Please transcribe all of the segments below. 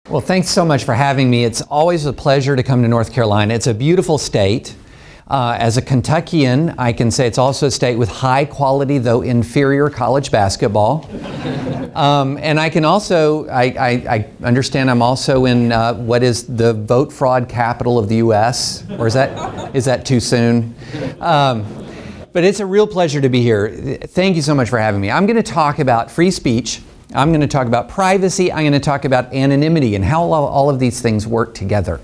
Well, thanks so much for having me. It's always a pleasure to come to North Carolina. It's a beautiful state. As a Kentuckian, I can say it's also a state with high quality, though inferior, college basketball. And I can also, I understand I'm also in what is the vote fraud capital of the U.S., or is that too soon? But it's a real pleasure to be here. Thank you so much for having me. I'm going to talk about free speech. I'm going to talk about privacy. I'm going to talk about anonymity and how all of these things work together.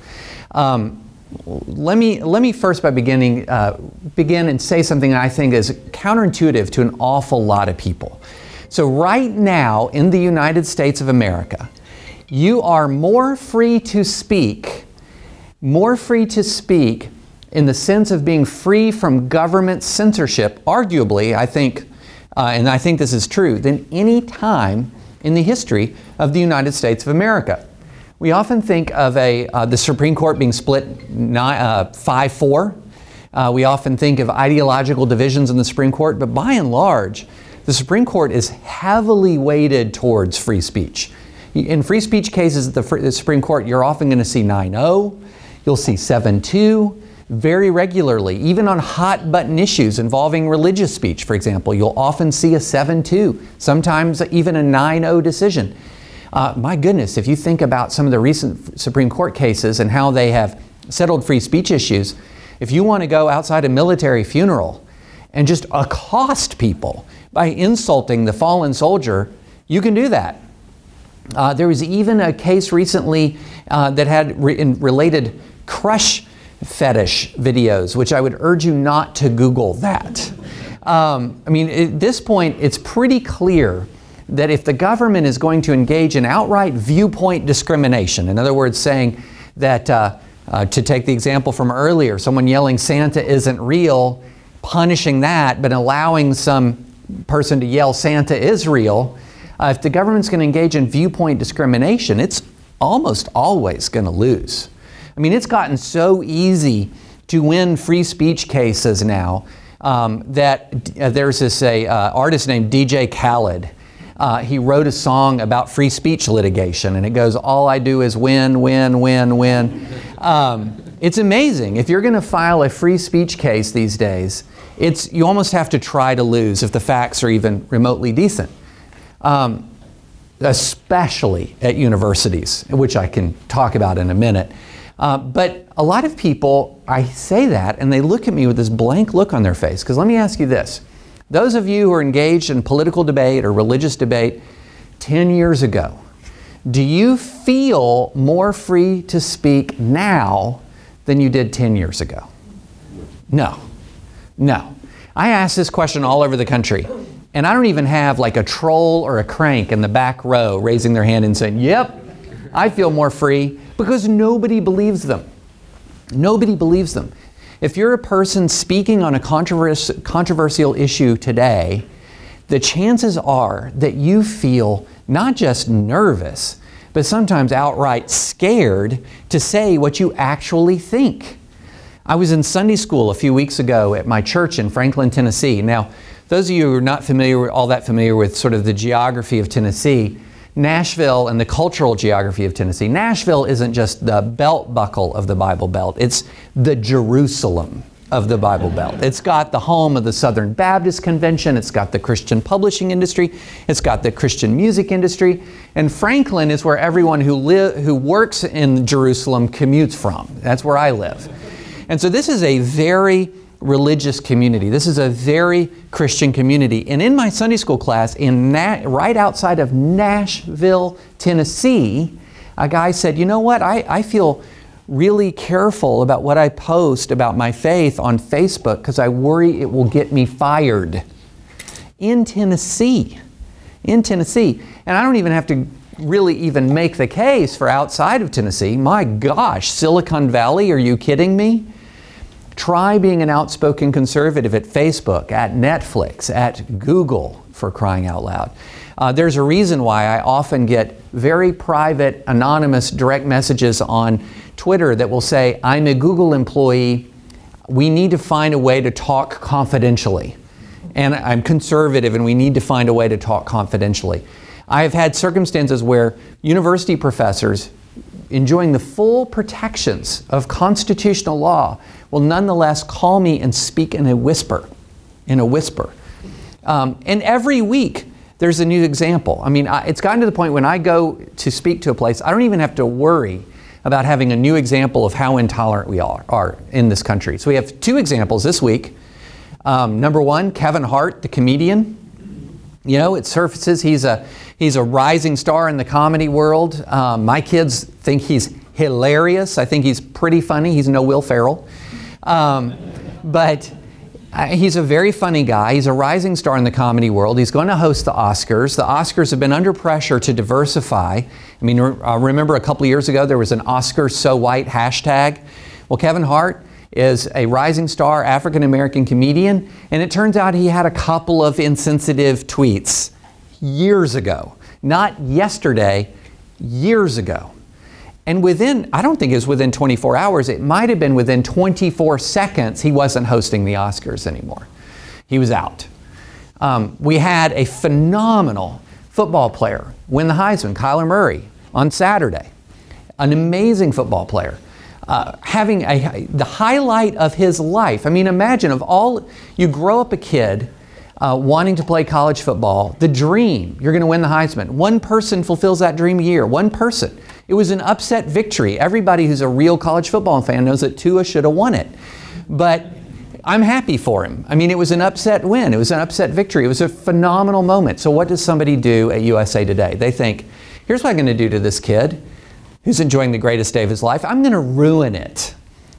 Let me first by begin and say something I think is counterintuitive to an awful lot of people. So right now in the United States of America, you are more free to speak in the sense of being free from government censorship, arguably, I think, and I think this is true, than any time in the history of the United States of America. We often think of the Supreme Court being split 5-4. We often think of ideological divisions in the Supreme Court, but by and large, the Supreme Court is heavily weighted towards free speech. In free speech cases at the Supreme Court, you're often going to see 9-0, you'll see 7-2, very regularly, even on hot button issues involving religious speech, for example, you'll often see a 7-2, sometimes even a 9-0 decision. My goodness, if you think about some of the recent Supreme Court cases and how they have settled free speech issues, if you want to go outside a military funeral and just accost people by insulting the fallen soldier, you can do that. There was even a case recently that had related crush fetish videos, which I would urge you not to Google that. I mean, at this point, it's pretty clear that if the government is going to engage in outright viewpoint discrimination, in other words, saying that, to take the example from earlier, someone yelling Santa isn't real, punishing that, but allowing some person to yell Santa is real, if the government's going to engage in viewpoint discrimination, it's almost always going to lose. I mean, it's gotten so easy to win free speech cases now that there's this artist named DJ Khaled. He wrote a song about free speech litigation, and it goes, all I do is win, win, win, win. It's amazing. If you're going to file a free speech case these days, you almost have to try to lose if the facts are even remotely decent. Especially at universities, which I can talk about in a minute. But a lot of people, I say that, and they look at me with this blank look on their face. Because let me ask you this. Those of you who are engaged in political debate or religious debate 10 years ago, do you feel more free to speak now than you did 10 years ago? No. No. I ask this question all over the country. And I don't even have like a troll or a crank in the back row raising their hand and saying, yep, I feel more free, because nobody believes them. Nobody believes them. If you're a person speaking on a controversial issue today, the chances are that you feel not just nervous, but sometimes outright scared to say what you actually think. I was in Sunday school a few weeks ago at my church in Franklin, Tennessee. Now, those of you who are not all that familiar with sort of the geography of Tennessee, Nashville and the cultural geography of Tennessee. Nashville isn't just the belt buckle of the Bible Belt. It's the Jerusalem of the Bible Belt. It's got the home of the Southern Baptist Convention. It's got the Christian publishing industry. It's got the Christian music industry. And Franklin is where everyone who works in Jerusalem commutes from. That's where I live. And so this is a very religious community. This is a very Christian community. And in my Sunday school class, right outside of Nashville, Tennessee, a guy said, you know what, I feel really careful about what I post about my faith on Facebook because I worry it will get me fired. In Tennessee. In Tennessee. And I don't even have to really even make the case for outside of Tennessee. My gosh, Silicon Valley, are you kidding me? Try being an outspoken conservative at Facebook, at Netflix, at Google, for crying out loud. There's a reason why I often get very private, anonymous, direct messages on Twitter that will say, I'm a Google employee, we need to find a way to talk confidentially. And I'm conservative and we need to find a way to talk confidentially. I have had circumstances where university professors enjoying the full protections of constitutional law, will nonetheless call me and speak in a whisper, and every week there's a new example. I mean, it's gotten to the point when I go to speak to a place, I don't even have to worry about having a new example of how intolerant we are in this country. So we have two examples this week. Number one, Kevin Hart, the comedian. You know, it surfaces, he's a rising star in the comedy world. My kids think he's hilarious. I think he's pretty funny. He's no Will Ferrell. But he's a very funny guy. He's a rising star in the comedy world. He's going to host the Oscars. The Oscars have been under pressure to diversify. I mean, remember a couple of years ago there was an Oscar so white hashtag. Well, Kevin Hart is a rising star African-American comedian, and it turns out he had a couple of insensitive tweets years ago. Not yesterday, years ago. And I don't think it was within 24 hours, it might have been within 24 seconds, he wasn't hosting the Oscars anymore. He was out. We had a phenomenal football player win the Heisman, Kyler Murray, on Saturday. An amazing football player. Having the highlight of his life. I mean, imagine you grow up a kid wanting to play college football, the dream, you're going to win the Heisman. One person fulfills that dream a year, one person. It was an upset victory. Everybody who's a real college football fan knows that Tua should have won it. But I'm happy for him. I mean, it was an upset win. It was an upset victory. It was a phenomenal moment. So what does somebody do at USA Today? They think, here's what I'm going to do to this kid who's enjoying the greatest day of his life. I'm going to ruin it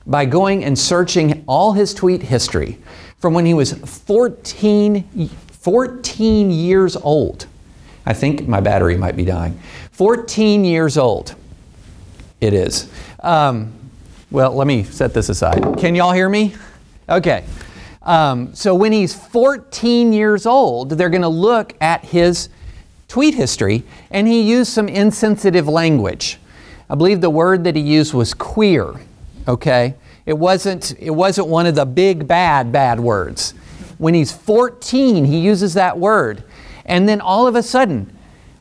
by going and searching all his tweet history from when he was 14 years old. I think my battery might be dying. 14 years old. It is. Well, let me set this aside. Can y'all hear me? Okay. So when he's 14 years old, they're going to look at his tweet history, and he used some insensitive language. I believe the word that he used was queer. Okay? It wasn't one of the big bad words. When he's 14, he uses that word. And then all of a sudden,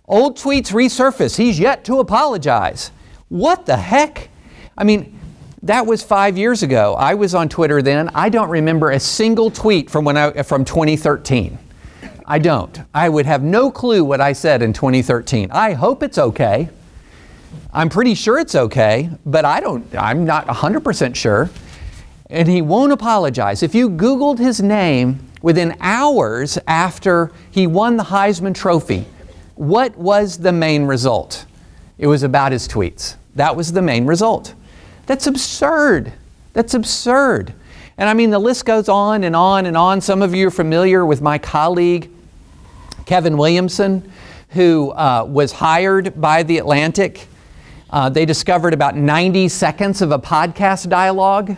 old tweets resurface. He's yet to apologize. What the heck? I mean, that was 5 years ago. I was on Twitter then. I don't remember a single tweet from 2013. I don't. I would have no clue what I said in 2013. I hope it's okay. I'm pretty sure it's okay, but I'm not 100% sure. And he won't apologize. If you Googled his name within hours after he won the Heisman Trophy, what was the main result? It was about his tweets. That was the main result. That's absurd. That's absurd. And I mean, the list goes on and on and on. Some of you are familiar with my colleague, Kevin Williamson, who was hired by The Atlantic. They discovered about 90 seconds of a podcast dialogue,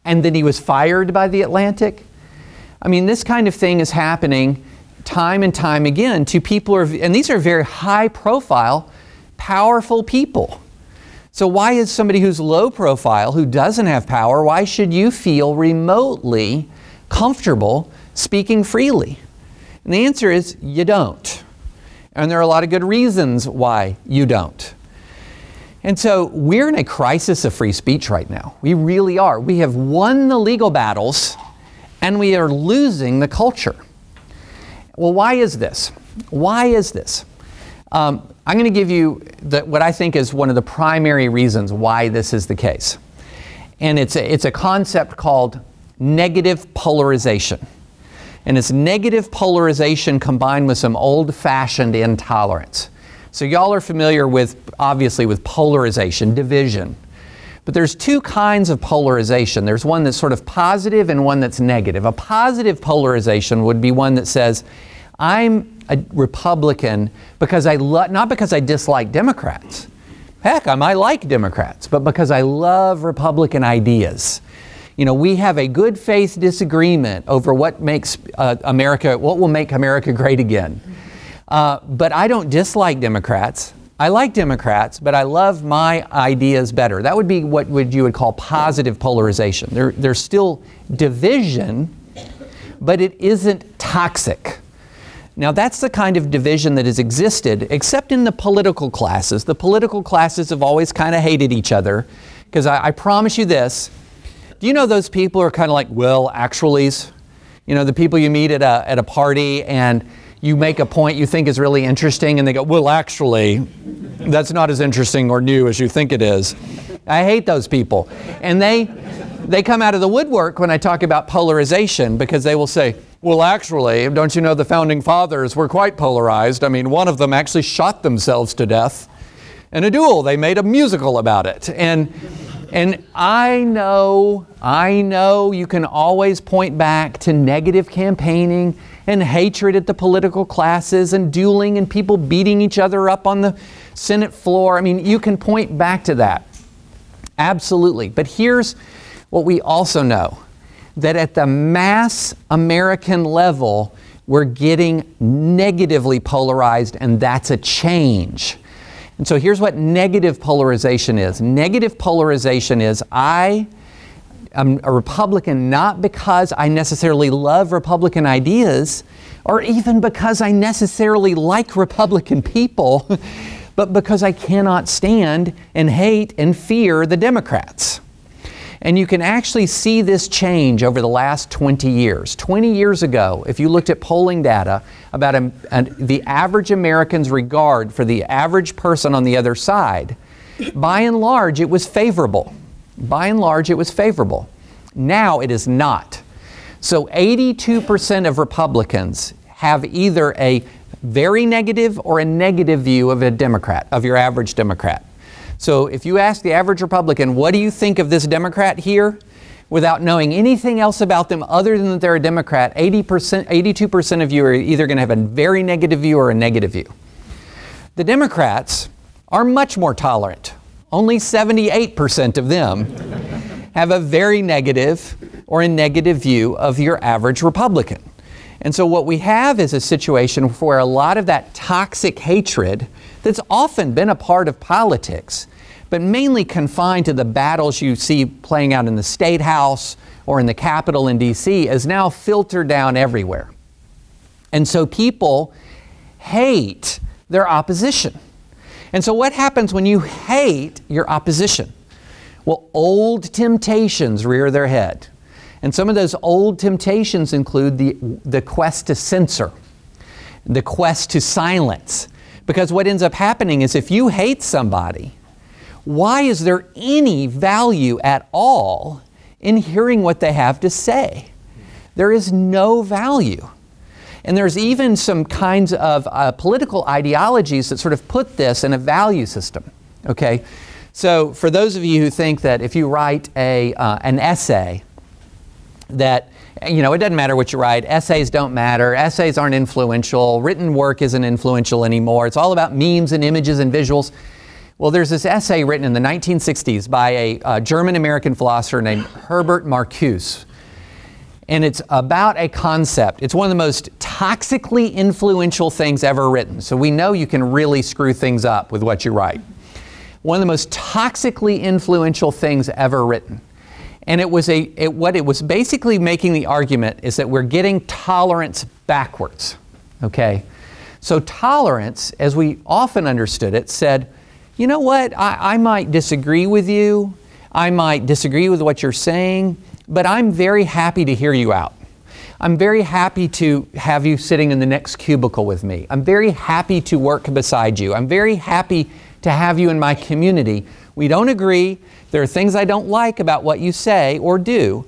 and then he was fired by The Atlantic. I mean, this kind of thing is happening time and time again to people, and these are very high profile, powerful people. So why is somebody who's low profile, who doesn't have power, why should you feel remotely comfortable speaking freely? And the answer is you don't. And there are a lot of good reasons why you don't. And so we're in a crisis of free speech right now. We really are. We have won the legal battles and we are losing the culture. Well, why is this? Why is this? I'm going to give you what I think is one of the primary reasons why this is the case. And it's a concept called negative polarization. And it's negative polarization combined with some old-fashioned intolerance. So y'all are familiar obviously with polarization, division. But there's two kinds of polarization. There's one that's sort of positive and one that's negative. A positive polarization would be one that says, I'm a Republican because not because I dislike Democrats. Heck, I might like Democrats, but because I love Republican ideas. You know, we have a good faith disagreement over what will make America great again. But I don't dislike Democrats. I like Democrats, but I love my ideas better. That would be what you would call positive polarization. There's still division, but it isn't toxic. Now that's the kind of division that has existed, except in the political classes. The political classes have always kind of hated each other, because I promise you this, do you know those people are kind of like, well, actuallys? You know, the people you meet at a party and you make a point you think is really interesting and they go, well, actually, that's not as interesting or new as you think it is. I hate those people. And they come out of the woodwork when I talk about polarization, because they will say, well, actually, don't you know the founding fathers were quite polarized? I mean, one of them actually shot themselves to death in a duel. They made a musical about it. And I know you can always point back to negative campaigning and hatred at the political classes and dueling and people beating each other up on the Senate floor. I mean, you can point back to that. Absolutely. But here's what we also know, that at the mass American level, we're getting negatively polarized, and that's a change. And so here's what negative polarization is. Negative polarization is, I am a Republican not because I necessarily love Republican ideas, or even because I necessarily like Republican people, but because I cannot stand and hate and fear the Democrats. And you can actually see this change over the last 20 years. 20 years ago, if you looked at polling data about the average American's regard for the average person on the other side, by and large, it was favorable. By and large, it was favorable. Now it is not. So 82% of Republicans have either a very negative or a negative view of a Democrat, of your average Democrat. So if you ask the average Republican, what do you think of this Democrat here? Without knowing anything else about them other than that they're a Democrat, 82% of you are either going to have a very negative view or a negative view. The Democrats are much more tolerant. Only 78% of them have a very negative or a negative view of your average Republican. And so what we have is a situation where a lot of that toxic hatred that's often been a part of politics, but mainly confined to the battles you see playing out in the State House or in the Capitol in D.C., is now filtered down everywhere. And so people hate their opposition. And so what happens when you hate your opposition? Well, old temptations rear their head. And some of those old temptations include the quest to censor, the quest to silence. Because what ends up happening is if you hate somebody, why is there any value at all in hearing what they have to say? There is no value. And there's even some kinds of political ideologies that sort of put this in a value system. Okay? So for those of you who think that if you write an essay, that, you know, it doesn't matter what you write, essays don't matter, essays aren't influential, written work isn't influential anymore, it's all about memes and images and visuals. Well, there's this essay written in the 1960s by a German-American philosopher named Herbert Marcuse. And it's about a concept. It's one of the most toxically influential things ever written. So we know you can really screw things up with what you write. One of the most toxically influential things ever written. And what it was basically making the argument is that we're getting tolerance backwards. Okay? So tolerance, as we often understood it, said, you know what, I might disagree with you, I might disagree with what you're saying, but I'm very happy to hear you out. I'm very happy to have you sitting in the next cubicle with me. I'm very happy to work beside you. I'm very happy to have you in my community. We don't agree. There are things I don't like about what you say or do,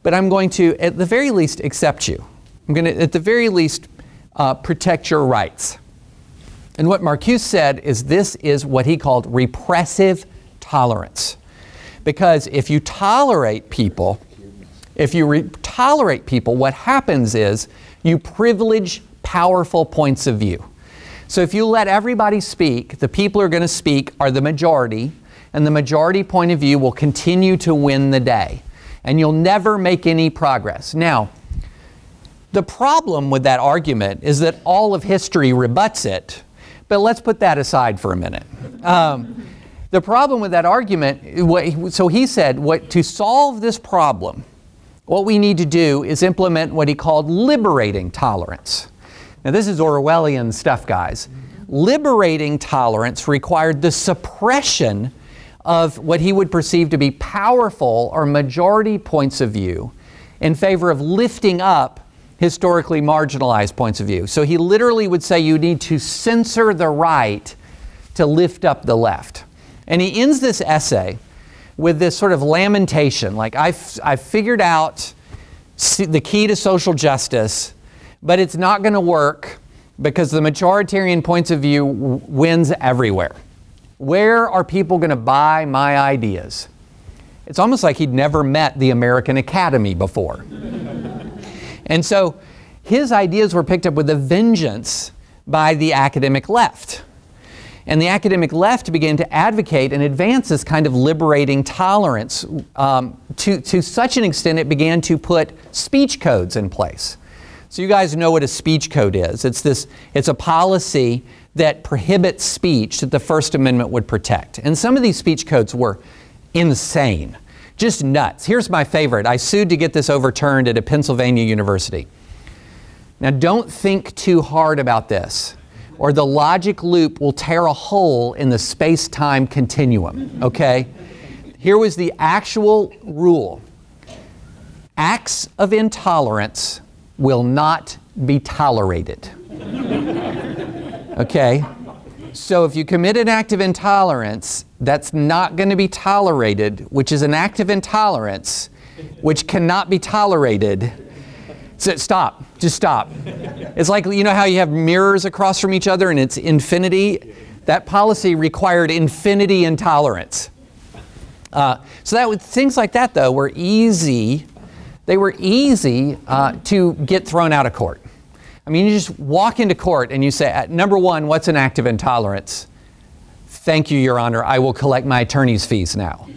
but I'm going to, at the very least, accept you. I'm going to, at the very least, protect your rights. And what Marcuse said is this is what he called repressive tolerance. Because if you tolerate people, what happens is you privilege powerful points of view. So if you let everybody speak, the people who are going to speak are the majority, and the majority point of view will continue to win the day. And you'll never make any progress. Now, the problem with that argument is that all of history rebuts it, but let's put that aside for a minute. The problem with that argument, so he said, to solve this problem, what we need to do is implement what he called liberating tolerance. Now this is Orwellian stuff, guys. Liberating tolerance required the suppression of what he would perceive to be powerful or majority points of view in favor of lifting up historically marginalized points of view. So he literally would say you need to censor the right to lift up the left. And he ends this essay with this sort of lamentation, like I've figured out the key to social justice, but it's not going to work because the majoritarian points of view wins everywhere. Where are people going to buy my ideas? It's almost like he'd never met the American Academy before. And so his ideas were picked up with a vengeance by the academic left. And the academic left began to advocate and advance this kind of liberating tolerance to such an extent it began to put speech codes in place. So you guys know what a speech code is. It's a policy that prohibits speech that the First Amendment would protect. And some of these speech codes were insane, just nuts. Here's my favorite. I sued to get this overturned at a Pennsylvania university. Now don't think too hard about this, or the logic loop will tear a hole in the space-time continuum, okay? Here was the actual rule. Acts of intolerance will not be tolerated. Okay? So if you commit an act of intolerance, that's not going to be tolerated, which is an act of intolerance, which cannot be tolerated. So stop. Just stop. It's like, you know how you have mirrors across from each other and it's infinity? That policy required infinity intolerance. So things like that, though, were easy. They were easy to get thrown out of court. I mean, you just walk into court and you say, number one, what's an act of intolerance? Thank you, Your Honor. I will collect my attorney's fees now.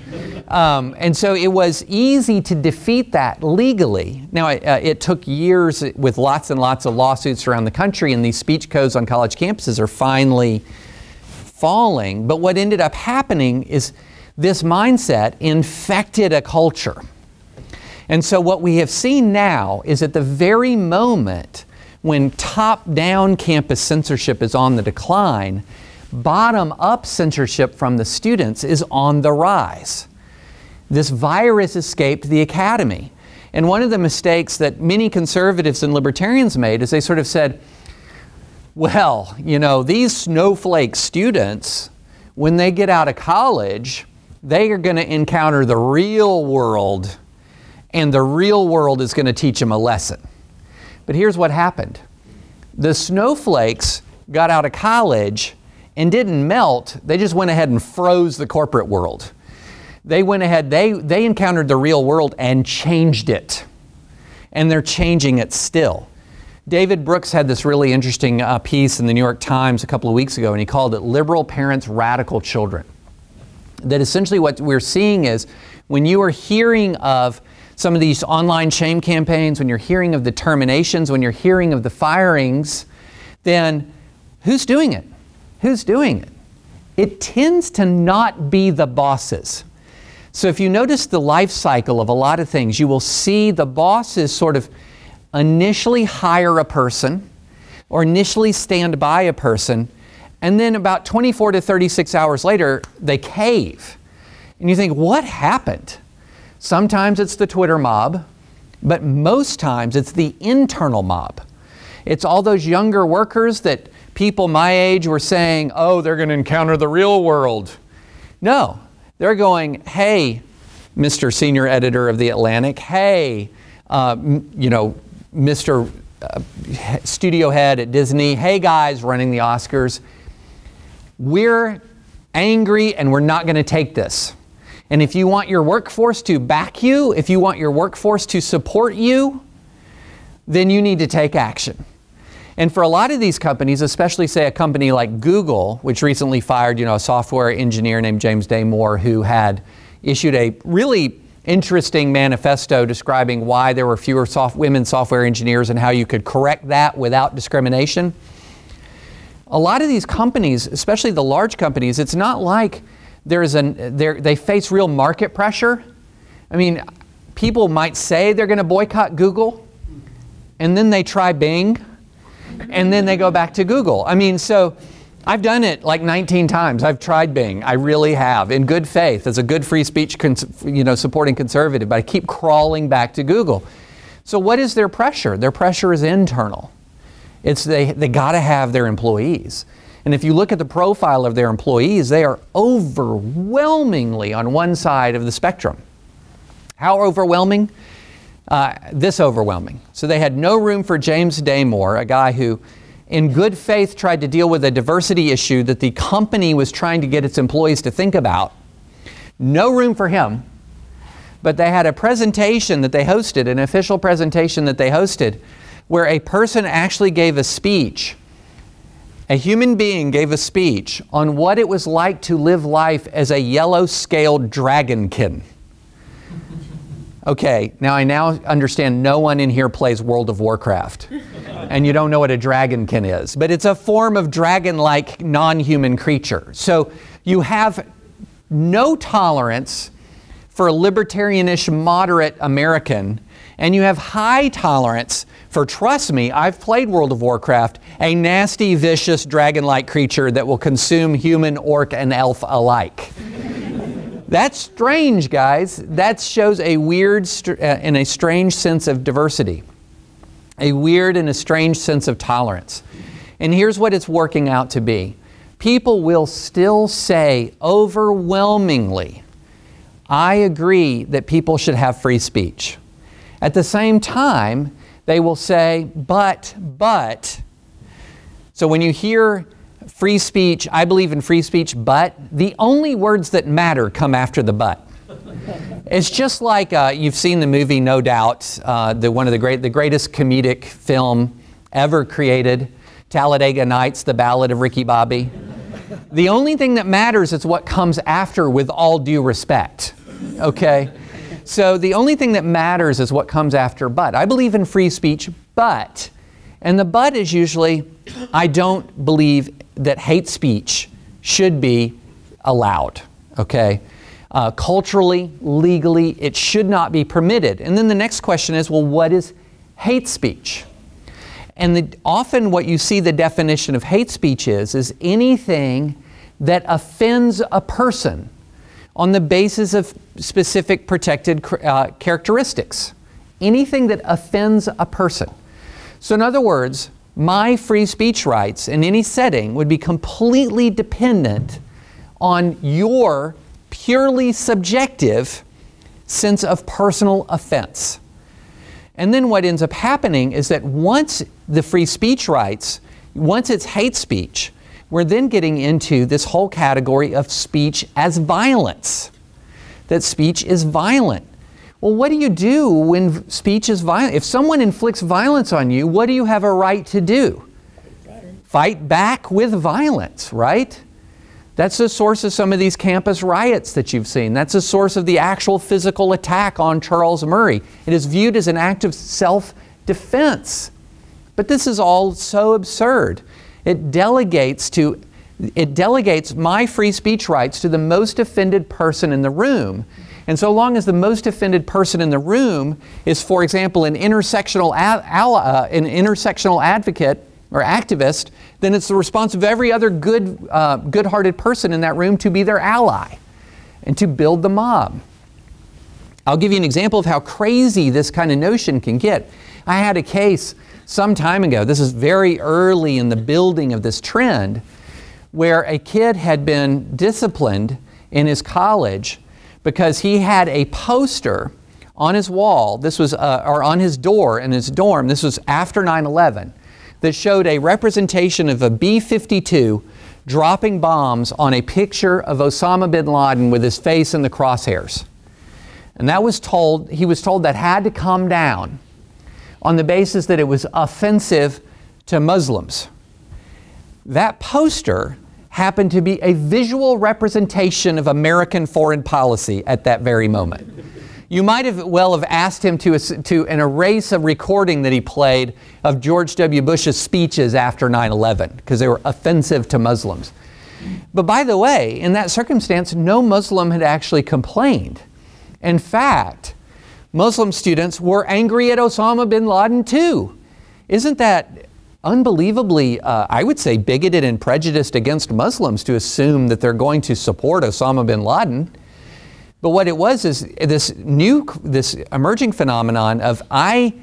And so it was easy to defeat that legally. Now, it took years with lots and lots of lawsuits around the country, and these speech codes on college campuses are finally falling. But what ended up happening is this mindset infected a culture. And so what we have seen now is at the very moment when top-down campus censorship is on the decline, bottom-up censorship from the students is on the rise. This virus escaped the academy. And one of the mistakes that many conservatives and libertarians made is they sort of said, well, you know, these snowflake students, when they get out of college, they are going to encounter the real world, and the real world is going to teach them a lesson. But here's what happened. The snowflakes got out of college and didn't melt. They just went ahead and froze the corporate world. They went ahead, they encountered the real world and changed it. And they're changing it still. David Brooks had this really interesting piece in the New York Times a couple of weeks ago, and he called it Liberal Parents, Radical Children. That essentially what we're seeing is when you are hearing of some of these online shame campaigns, when you're hearing of the terminations, when you're hearing of the firings, then who's doing it? Who's doing it? It tends to not be the bosses. So if you notice the life cycle of a lot of things, you will see the bosses sort of initially hire a person or initially stand by a person, and then about 24 to 36 hours later, they cave. And you think, what happened? Sometimes it's the Twitter mob, but most times it's the internal mob. It's all those younger workers that people my age were saying, oh, they're going to encounter the real world. No, they're going, hey, Mr. Senior Editor of The Atlantic, hey, you know, Mr. Studio Head at Disney, hey guys running the Oscars, we're angry and we're not going to take this. And if you want your workforce to back you, if you want your workforce to support you, then you need to take action. And for a lot of these companies, especially say a company like Google, which recently fired, you know, a software engineer named James Damore who had issued a really interesting manifesto describing why there were fewer women software engineers and how you could correct that without discrimination. A lot of these companies, especially the large companies, it's not like they face real market pressure. I mean, people might say they're going to boycott Google, and then they try Bing. and then they go back to Google. I mean, so I've done it like 19 times. I've tried Bing. I really have, in good faith, as a good free speech supporting conservative, but I keep crawling back to Google. So what is their pressure? Their pressure is internal. It's they got to have their employees. And if you look at the profile of their employees, they are overwhelmingly on one side of the spectrum. How overwhelming? This overwhelming. So they had no room for James Damore, a guy who in good faith tried to deal with a diversity issue that the company was trying to get its employees to think about. No room for him. But they had a presentation that they hosted, an official presentation that they hosted, where a person actually gave a speech. A human being gave a speech on what it was like to live life as a yellow-scaled dragonkin. Okay, now I now understand no one in here plays World of Warcraft. And you don't know what a dragonkin is. But it's a form of dragon-like non-human creature. So you have no tolerance for a libertarianish moderate American, and you have high tolerance for, trust me, I've played World of Warcraft, a nasty, vicious, dragon-like creature that will consume human, orc, and elf alike. That's strange, guys. That shows a weird and a strange sense of diversity. A weird and a strange sense of tolerance. And here's what it's working out to be. People will still say overwhelmingly, I agree that people should have free speech. At the same time, they will say, but. So when you hear free speech, I believe in free speech, but the only words that matter come after the but. It's just like you've seen the movie, no doubt, one of the greatest comedic film ever created, Talladega Nights, The Ballad of Ricky Bobby. The only thing that matters is what comes after, with all due respect. Okay? So the only thing that matters is what comes after but. I believe in free speech, but. And the but is usually, I don't believe that hate speech should be allowed. Okay? Culturally, legally, it should not be permitted. And then the next question is, well, what is hate speech? And often what you see the definition of hate speech is anything that offends a person on the basis of specific protected characteristics. Anything that offends a person. So in other words, my free speech rights in any setting would be completely dependent on your purely subjective sense of personal offense. And then what ends up happening is that once the free speech rights, once it's hate speech, we're then getting into this whole category of speech as violence. That speech is violent. Well, what do you do when speech is violent? If someone inflicts violence on you, what do you have a right to do? Fight back with violence, right? That's the source of some of these campus riots that you've seen. That's the source of the actual physical attack on Charles Murray. It is viewed as an act of self-defense. But this is all so absurd. It delegates my free speech rights to the most offended person in the room. And so long as the most offended person in the room is, for example, an intersectional advocate or activist, then it's the response of every other good-hearted person in that room to be their ally and to build the mob. I'll give you an example of how crazy this kind of notion can get. I had a case some time ago, this is very early in the building of this trend, where a kid had been disciplined in his college because he had a poster on his wall, this was, or on his door in his dorm, this was after 9/11, that showed a representation of a B-52 dropping bombs on a picture of Osama bin Laden with his face in the crosshairs. And that was he was told that had to come down on the basis that it was offensive to Muslims. That poster happened to be a visual representation of American foreign policy at that very moment. You might have asked him to erase a recording that he played of George W. Bush's speeches after 9/11 because they were offensive to Muslims. But by the way, in that circumstance, no Muslim had actually complained. In fact, Muslim students were angry at Osama bin Laden too. Isn't that unbelievably, I would say, bigoted and prejudiced against Muslims to assume that they're going to support Osama bin Laden. But what it was is this emerging phenomenon of I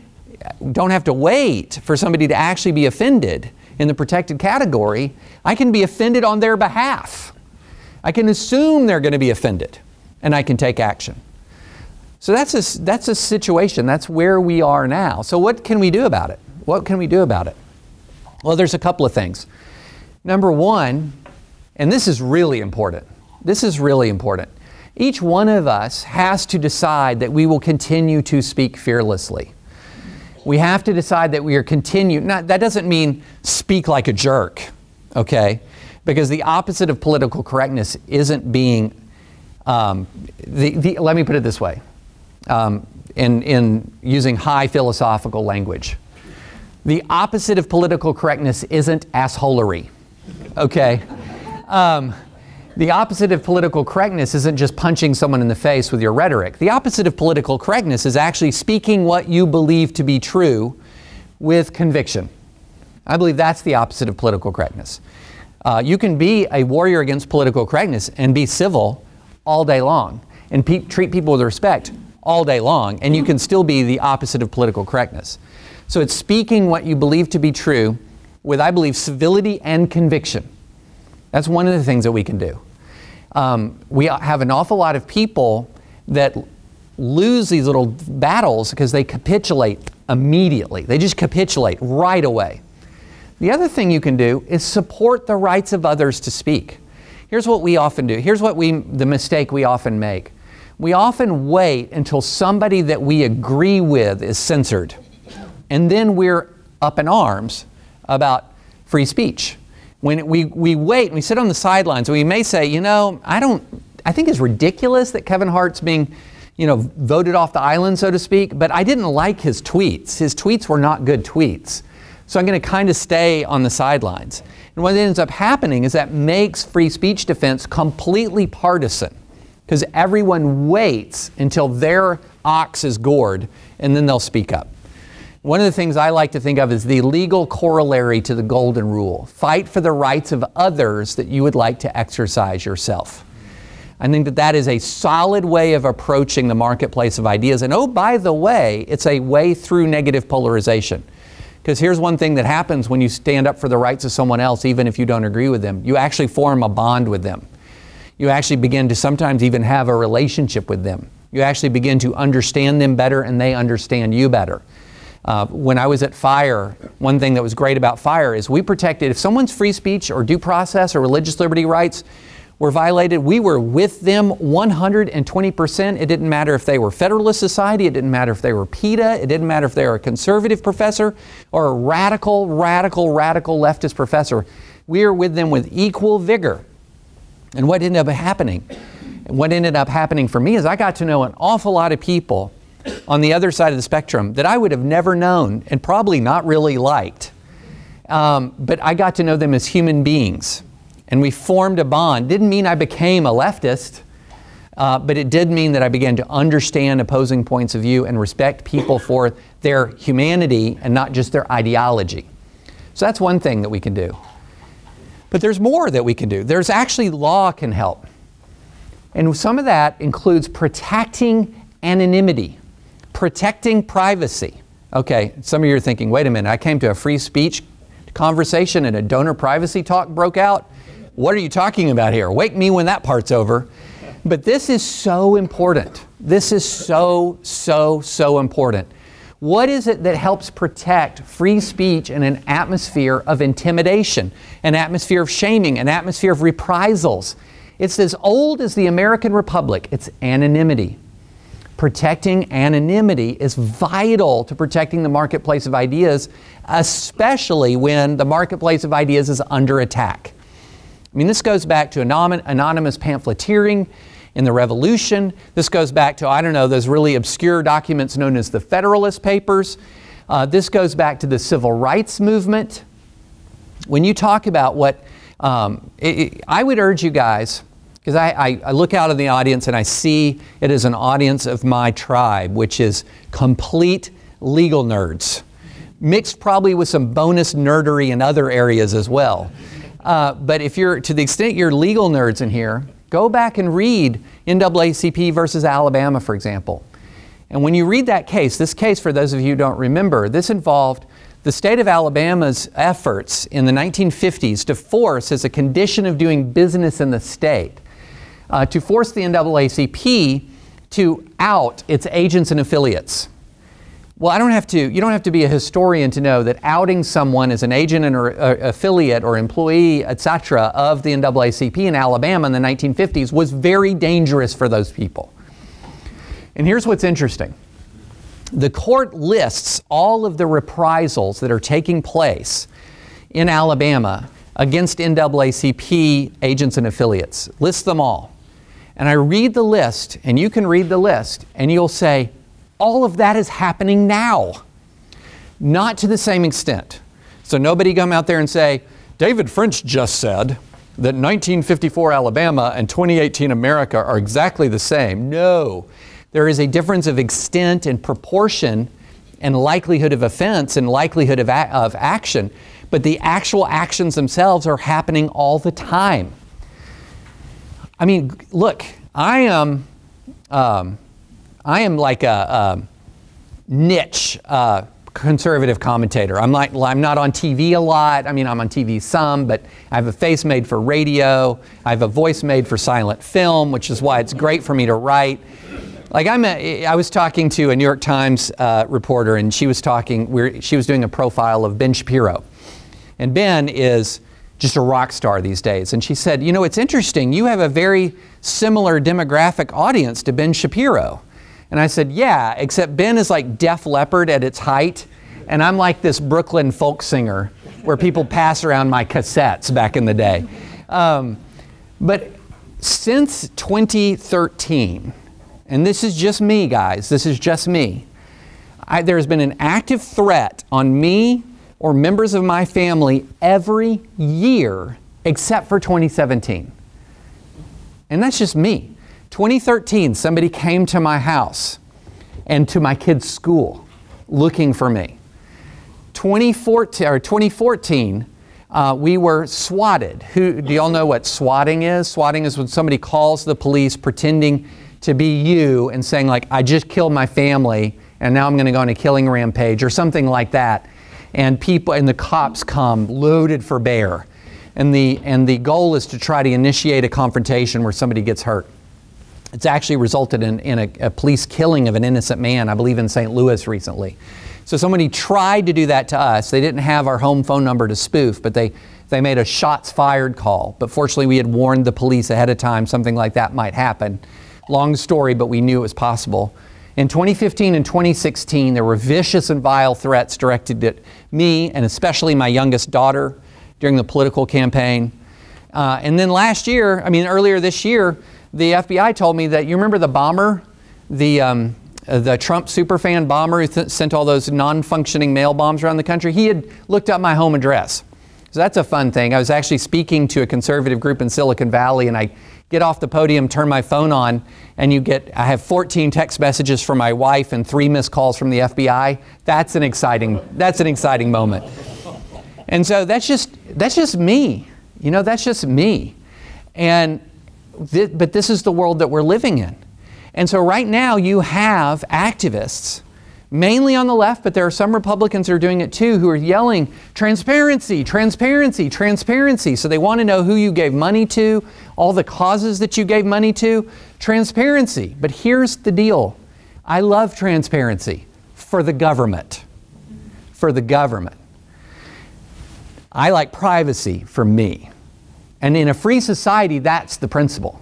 don't have to wait for somebody to actually be offended in the protected category. I can be offended on their behalf. I can assume they're going to be offended, and I can take action. So that's a situation. That's where we are now. So what can we do about it? What can we do about it? Well, there's a couple of things. Number one, and this is really important. This is really important. Each one of us has to decide that we will continue to speak fearlessly. We have to decide that we are that doesn't mean speak like a jerk, okay? Because the opposite of political correctness isn't being, let me put it this way, in using high philosophical language. The opposite of political correctness isn't assholery, okay? The opposite of political correctness isn't just punching someone in the face with your rhetoric. The opposite of political correctness is actually speaking what you believe to be true with conviction. I believe that's the opposite of political correctness. You can be a warrior against political correctness and be civil all day long and treat people with respect all day long, and you can still be the opposite of political correctness. So it's speaking what you believe to be true with, I believe, civility and conviction. That's one of the things that we can do. We have an awful lot of people that lose these little battles because they capitulate immediately. They just capitulate right away. The other thing you can do is support the rights of others to speak. Here's what we often do. Here's the mistake we often make. We often wait until somebody that we agree with is censored. And then we're up in arms about free speech. When we wait and we sit on the sidelines, we may say, you know, I think it's ridiculous that Kevin Hart's being, voted off the island, so to speak, but I didn't like his tweets. His tweets were not good tweets. So I'm going to kind of stay on the sidelines. And what ends up happening is that makes free speech defense completely partisan, because everyone waits until their ox is gored and then they'll speak up. One of the things I like to think of is the legal corollary to the golden rule. Fight for the rights of others that you would like to exercise yourself. I think that that is a solid way of approaching the marketplace of ideas. And oh, by the way, it's a way through negative polarization. Because here's one thing that happens when you stand up for the rights of someone else, even if you don't agree with them. You actually form a bond with them. You actually begin to sometimes even have a relationship with them. You actually begin to understand them better and they understand you better. When I was at FIRE, one thing that was great about FIRE is we protected, if someone's free speech or due process or religious liberty rights were violated, we were with them 120%. It didn't matter if they were Federalist Society, it didn't matter if they were PETA, it didn't matter if they were a conservative professor or a radical leftist professor. We were with them with equal vigor. And what ended up happening? What ended up happening for me is I got to know an awful lot of people on the other side of the spectrum that I would have never known and probably not really liked. But I got to know them as human beings. And we formed a bond. Didn't mean I became a leftist, but it did mean that I began to understand opposing points of view and respect people for their humanity and not just their ideology. So that's one thing that we can do. But there's more that we can do. There's actually law can help. And some of that includes protecting anonymity, protecting privacy. Okay, some of you are thinking, wait a minute, I came to a free speech conversation and a donor privacy talk broke out. What are you talking about here? Wake me when that part's over. But this is so important. This is so important. What is it that helps protect free speech in an atmosphere of intimidation, an atmosphere of shaming, an atmosphere of reprisals? It's as old as the American Republic. It's anonymity. Protecting anonymity is vital to protecting the marketplace of ideas, especially when the marketplace of ideas is under attack. I mean, this goes back to anonymous pamphleteering in the Revolution. This goes back to, I don't know, those really obscure documents known as the Federalist Papers. This goes back to the Civil Rights Movement. When you talk about what, I would urge you guys, because I look out in the audience and I see it as an audience of my tribe, which is complete legal nerds. mixed probably with some bonus nerdery in other areas as well. But if you're, to the extent you're legal nerds in here, go back and read NAACP versus Alabama, for example. And when you read that case, this case, for those of you who don't remember, this involved the state of Alabama's efforts in the 1950s to force, as a condition of doing business in the state, to force the NAACP to out its agents and affiliates. Well, you don't have to be a historian to know that outing someone as an agent or affiliate or employee, etc., of the NAACP in Alabama in the 1950s was very dangerous for those people. And here's what's interesting. The court lists all of the reprisals that are taking place in Alabama against NAACP agents and affiliates. Lists them all. And I read the list, and you can read the list, and you'll say, all of that is happening now. Not to the same extent. So nobody come out there and say, David French just said that 1954 Alabama and 2018 America are exactly the same. No. There is a difference of extent and proportion and likelihood of offense and likelihood of action, but the actual actions themselves are happening all the time. I mean, look, I am like a niche conservative commentator. I'm not on TV a lot. I mean, I'm on TV some, but I have a face made for radio. I have a voice made for silent film, which is why it's great for me to write. Like I was talking to a New York Times reporter, and she was doing a profile of Ben Shapiro. And Ben is just a rock star these days. And she said, you know, it's interesting, you have a very similar demographic audience to Ben Shapiro. And I said, yeah, except Ben is like Def Leppard at its height, and I'm like this Brooklyn folk singer where people pass around my cassettes back in the day. But since 2013, and this is just me, guys, this is just me, there's been an active threat on me or members of my family every year except for 2017. And that's just me. 2013, somebody came to my house and to my kids' school looking for me. 2014, we were swatted. Do y'all know what swatting is? Swatting is when somebody calls the police pretending to be you and saying, like, I just killed my family and now I'm going to go on a killing rampage or something like that. And the cops come loaded for bear. And the goal is to try to initiate a confrontation where somebody gets hurt. It's actually resulted in a police killing of an innocent man, I believe in St. Louis recently. So somebody tried to do that to us. They didn't have our home phone number to spoof, but they made a shots fired call. But fortunately, we had warned the police ahead of time something like that might happen. Long story, but we knew it was possible. In 2015 and 2016, there were vicious and vile threats directed at me and especially my youngest daughter during the political campaign. And then earlier this year, the FBI told me that, you remember the bomber, the Trump superfan bomber who sent all those non-functioning mail bombs around the country? He had looked up my home address. So that's a fun thing. I was actually speaking to a conservative group in Silicon Valley, and I get off the podium, turn my phone on, and I have 14 text messages from my wife and 3 missed calls from the FBI. That's an exciting moment. And so that's just me. You know, that's just me. But this is the world that we're living in. And so right now you have activists, mainly on the left, but there are some Republicans who are doing it too, who are yelling, transparency, transparency, transparency. So they want to know who you gave money to, all the causes that you gave money to, transparency. But here's the deal. I love transparency for the government. For the government. I like privacy for me. And in a free society, that's the principle.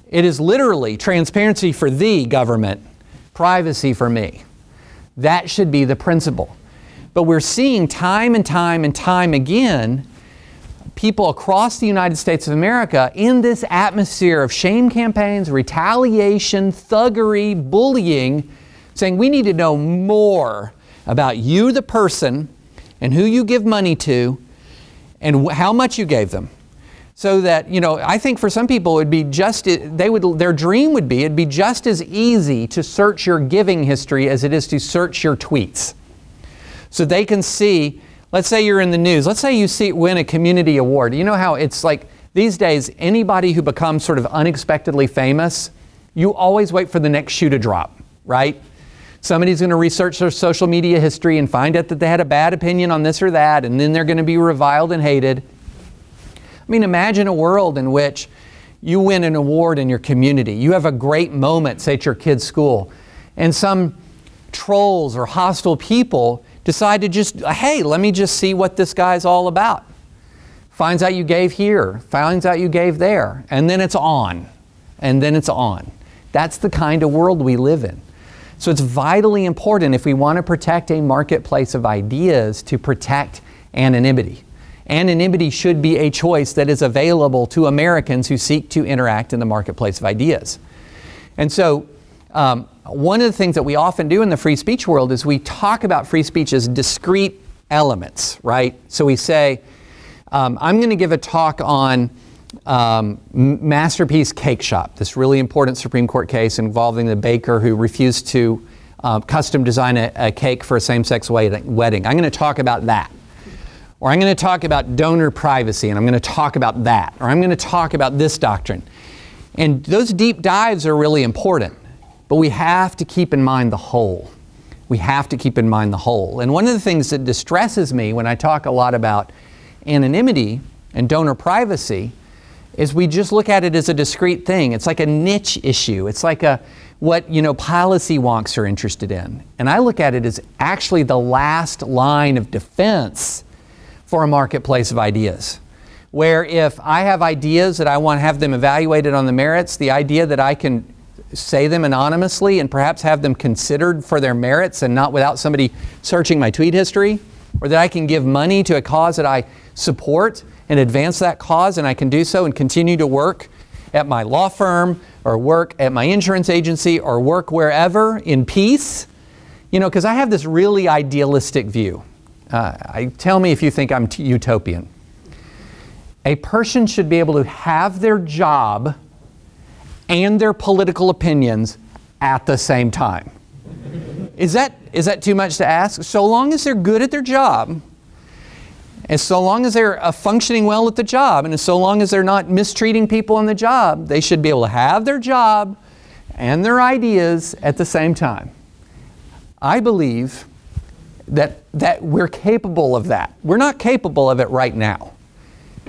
It is literally transparency for the government, privacy for me. That should be the principle. But we're seeing time and time and time again people across the United States of America in this atmosphere of shame campaigns, retaliation, thuggery, bullying, saying we need to know more about you, the person, and who you give money to, and how much you gave them. So that, you know, I think for some people it would be their dream would be, it'd be just as easy to search your giving history as it is to search your tweets. So they can see, let's say you're in the news, let's say you win a community award. You know how it's like these days, anybody who becomes sort of unexpectedly famous, you always wait for the next shoe to drop, right? Somebody's going to research their social media history and find out that they had a bad opinion on this or that, and then they're going to be reviled and hated. I mean, imagine a world in which you win an award in your community. You have a great moment, say at your kid's school, and some trolls or hostile people decide to just, hey, let me just see what this guy's all about. Finds out you gave here, finds out you gave there, and then it's on. And then it's on. That's the kind of world we live in. So it's vitally important if we want to protect a marketplace of ideas to protect anonymity. Anonymity should be a choice that is available to Americans who seek to interact in the marketplace of ideas. And so one of the things that we often do in the free speech world is we talk about free speech as discrete elements, right? So we say, I'm going to give a talk on Masterpiece Cake Shop, this really important Supreme Court case involving the baker who refused to custom design a cake for a same-sex wedding. I'm going to talk about that. Or I'm going to talk about donor privacy, and I'm going to talk about that. Or I'm going to talk about this doctrine. And those deep dives are really important, but we have to keep in mind the whole. We have to keep in mind the whole. And one of the things that distresses me when I talk a lot about anonymity and donor privacy is we just look at it as a discrete thing. It's like a niche issue. It's like what policy wonks are interested in. And I look at it as actually the last line of defense for a marketplace of ideas. Where if I have ideas that I want to have them evaluated on the merits, the idea that I can say them anonymously and perhaps have them considered for their merits and not without somebody searching my tweet history, or that I can give money to a cause that I support and advance that cause, and I can do so and continue to work at my law firm or work at my insurance agency or work wherever in peace, because I have this really idealistic view. Tell me if you think I'm utopian. A person should be able to have their job and their political opinions at the same time. Is that too much to ask? So long as they're good at their job, and so long as they're functioning well at the job, and so long as they're not mistreating people on the job, they should be able to have their job and their ideas at the same time. I believe that we're capable of that. We're not capable of it right now.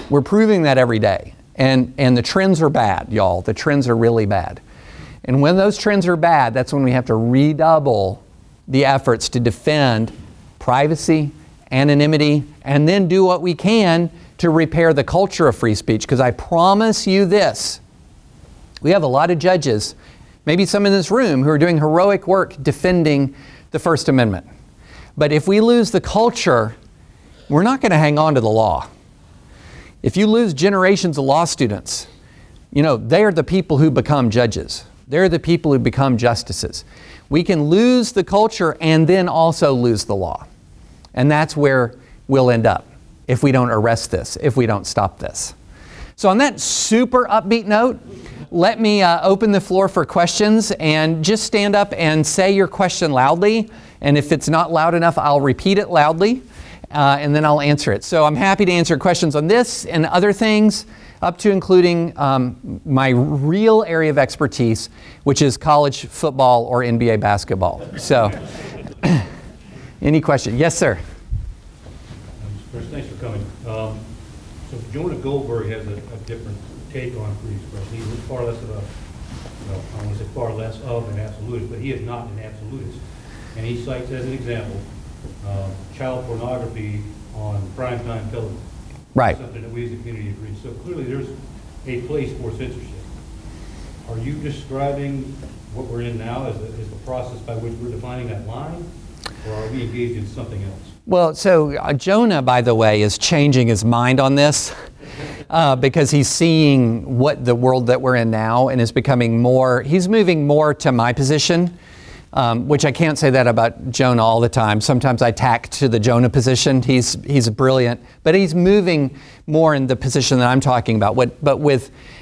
We're proving that every day. And the trends are bad, y'all. The trends are really bad. And when those trends are bad, that's when we have to redouble the efforts to defend privacy, anonymity, and then do what we can to repair the culture of free speech. Because I promise you this, we have a lot of judges, maybe some in this room, who are doing heroic work defending the First Amendment. But if we lose the culture, we're not going to hang on to the law. If you lose generations of law students, they are the people who become judges. They're the people who become justices. We can lose the culture and then also lose the law. And that's where we'll end up if we don't arrest this, if we don't stop this. So on that super upbeat note, let me open the floor for questions, and just stand up and say your question loudly. And if it's not loud enough, I'll repeat it loudly, and then I'll answer it. So I'm happy to answer questions on this and other things, up to including my real area of expertise, which is college football or NBA basketball. So any question? Yes, sir. First, thanks for coming. So Jonah Goldberg has a different take on free expression. He's far less of I want to say far less of an absolutist, but he is not an absolutist. And he cites as an example child pornography on primetime television. Right. Something that we as a community agree. So clearly there's a place for censorship. Are you describing what we're in now as the process by which we're defining that line, or are we engaged in something else? Well, so Jonah, by the way, is changing his mind on this because he's seeing what the world that we're in now, and is becoming he's moving more to my position, which I can't say that about Jonah all the time. Sometimes I tack to the Jonah position. He's brilliant, but he's moving more in the position that I'm talking about.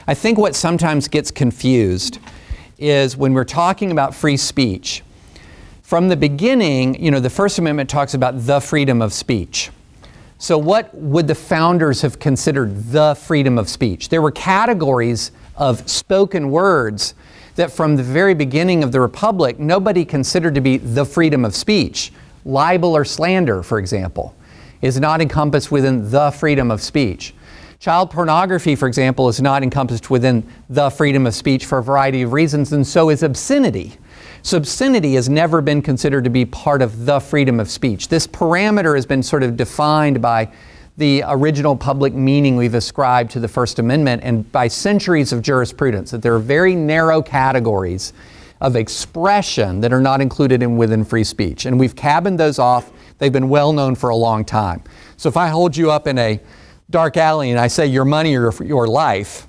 I think what sometimes gets confused is when we're talking about free speech, From the beginning, you know, the First Amendment talks about the freedom of speech. So what would the founders have considered the freedom of speech? There were categories of spoken words that from the very beginning of the Republic, nobody considered to be the freedom of speech. Libel or slander, for example, is not encompassed within the freedom of speech. Child pornography, for example, is not encompassed within the freedom of speech for a variety of reasons, and so is obscenity. So obscenity has never been considered to be part of the freedom of speech. This parameter has been sort of defined by the original public meaning we've ascribed to the First Amendment and by centuries of jurisprudence, that there are very narrow categories of expression that are not included within free speech. And we've cabined those off. They've been well known for a long time. So if I hold you up in a dark alley and I say your money or your life,